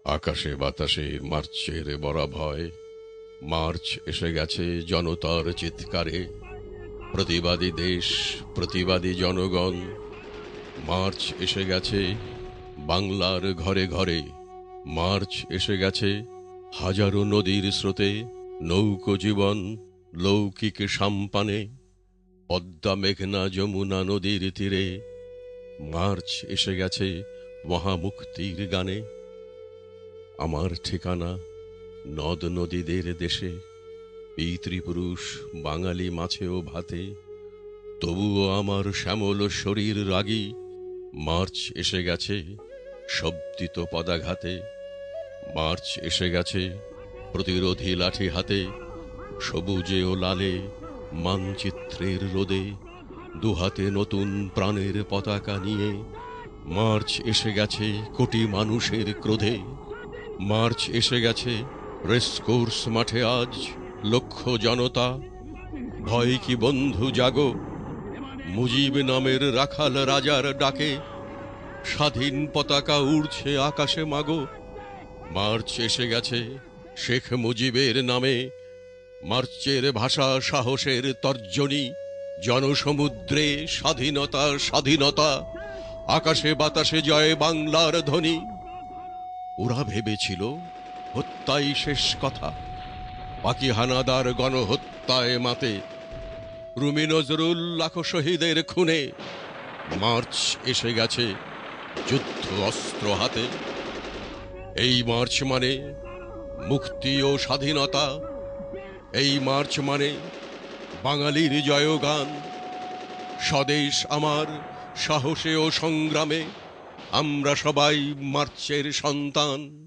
আকাশে বাতাসে মার্চের বড়া ভয়। মার্চ এসে গেছে জনতার চিৎকারে। প্রতিবাদী দেশ, প্রতিবাদী জনগণ। মার্চ এসে গেছে বাংলার ঘরে ঘরে। মার্চ এসে গেছে হাজারো নদীর স্রোতে। নৌকো জীবন লৌকিক সাম্পানে। পদ্মা মেঘনা যমুনা নদীর তীরে। মার্চ এসে গেছে মহামুক্তির গানে। আমার ঠিকানা নদ নদীদের দেশে। পিতৃপুরুষ বাঙালি মাছে ও ভাতে। তবুও আমার শ্যামল শরীর রাগী। মার্চ এসে গেছে শব্দিত পদাঘাতে। মার্চ এসে গেছে প্রতিরোধী লাঠি হাতে। সবুজে ও লালে মানচিত্রের রোদে। দুহাতে নতুন প্রাণের পতাকা নিয়ে। মার্চ এসে গেছে কোটি মানুষের ক্রোধে। মার্চ এসে গেছে রেসকোর্স মাঠে আজ লক্ষ জনতা। ভয় কি বন্ধু জাগো, মুজিব নামের রাখাল রাজার ডাকে। স্বাধীন পতাকা উড়ছে আকাশে মাগো। মার্চ এসে গেছে শেখ মুজিবের নামে। মার্চের ভাষা সাহসের তর্জনী। জনসমুদ্রে স্বাধীনতা স্বাধীনতা। আকাশে বাতাসে জয় বাংলার ধ্বনি। ওরা ভেবেছিল হত্যাই শেষ কথা। পাকি হানাদার গণহত্যায় মাতে। রুমি নজরুল লাখো শহীদের খুনে। মার্চ এসে গেছে যুদ্ধ অস্ত্র হাতে। এই মার্চ মানে মুক্তি ও স্বাধীনতা। এই মার্চ মানে বাঙালির জয়গান। স্বদেশ আমার সাহসে ও সংগ্রামে। আমরা সবাই মার্চের সন্তান।